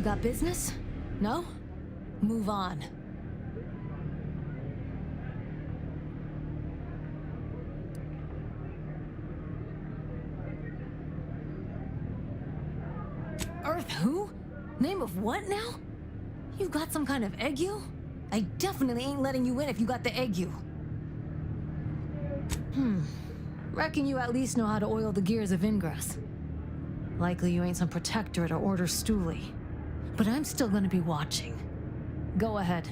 got business? No? Move on. Earth who? Name of what now? You got some kind of ague? I definitely ain't letting you in if you got the ague. Reckon you at least know how to oil the gears of ingress. Likely you ain't some protectorate or order stoolie. But I'm still gonna be watching. Go ahead.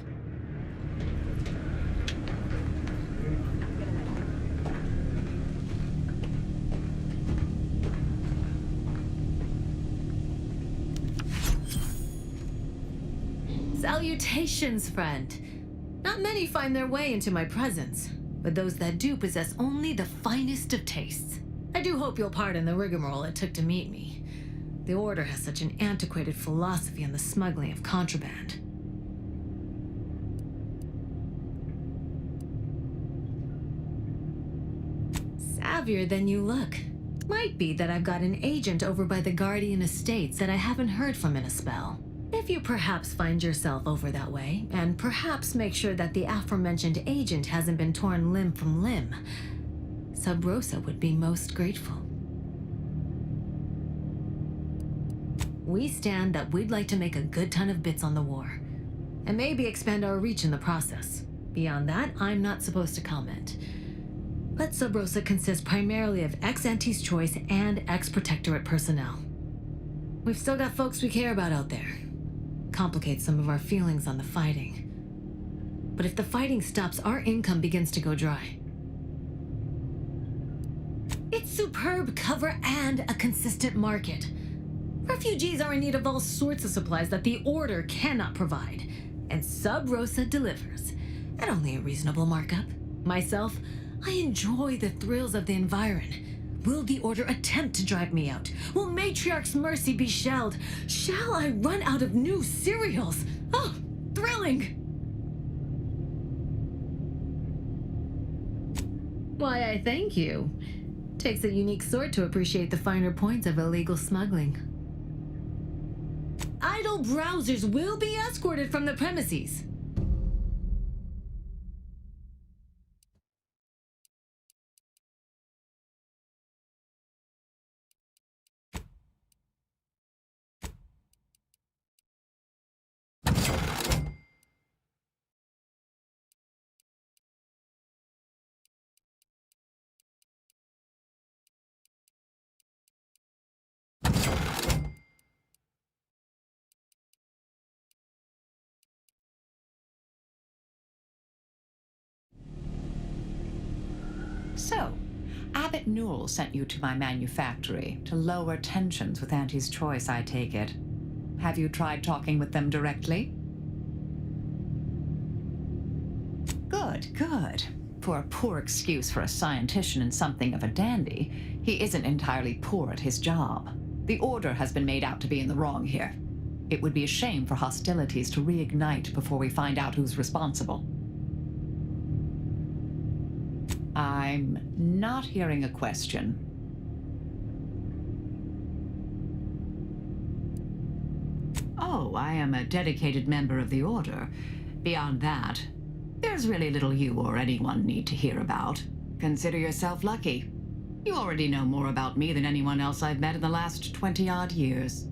Salutations, friend. Not many find their way into my presence, but those that do possess only the finest of tastes. I do hope you'll pardon the rigmarole it took to meet me. The Order has such an antiquated philosophy on the smuggling of contraband. Savvier than you look. Might be that I've got an agent over by the Guardian Estates that I haven't heard from in a spell. If you perhaps find yourself over that way, and perhaps make sure that the aforementioned agent hasn't been torn limb from limb, Sub Rosa would be most grateful. We stand that we'd like to make a good ton of bits on the war, and maybe expand our reach in the process. Beyond that, I'm not supposed to comment. But Sub Rosa consists primarily of ex-Anti's Choice and ex-Protectorate personnel. We've still got folks we care about out there. Complicates some of our feelings on the fighting. But if the fighting stops, our income begins to go dry. It's superb cover and a consistent market. Refugees are in need of all sorts of supplies that the Order cannot provide, and Sub Rosa delivers, at only a reasonable markup. Myself, I enjoy the thrills of the environ. Will the Order attempt to drive me out? Will Matriarch's mercy be shelled? Shall I run out of new cereals? Oh, thrilling! Why, I thank you. Takes a unique sort to appreciate the finer points of illegal smuggling. Idle browsers will be escorted from the premises. So, Abbot Newell sent you to my manufactory to lower tensions with Auntie's Choice, I take it. Have you tried talking with them directly? Good, good. For a poor excuse for a scientician and something of a dandy, he isn't entirely poor at his job. The Order has been made out to be in the wrong here. It would be a shame for hostilities to reignite before we find out who's responsible. I'm not hearing a question. Oh, I am a dedicated member of the Order. Beyond that, there's really little you or anyone need to hear about. Consider yourself lucky. You already know more about me than anyone else I've met in the last 20-odd years.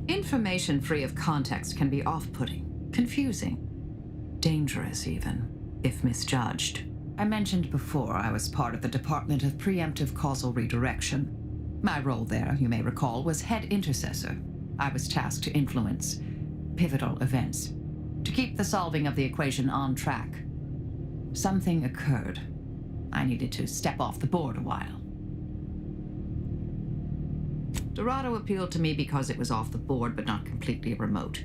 Information free of context can be off-putting. Confusing. Dangerous, even, if misjudged. I mentioned before I was part of the Department of Preemptive Causal Redirection. My role there, you may recall, was head intercessor. I was tasked to influence pivotal events, to keep the solving of the equation on track. Something occurred. I needed to step off the board a while. Dorado appealed to me because it was off the board but not completely remote.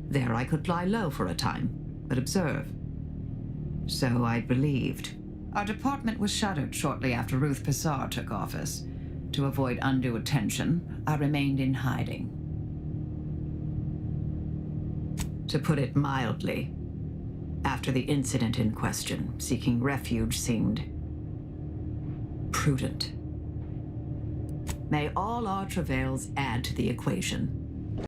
There I could lie low for a time, but observe. So I believed. Our department was shuttered shortly after Ruth Pissar took office. To avoid undue attention, I remained in hiding. To put it mildly, after the incident in question, seeking refuge seemed prudent. May all our travails add to the equation.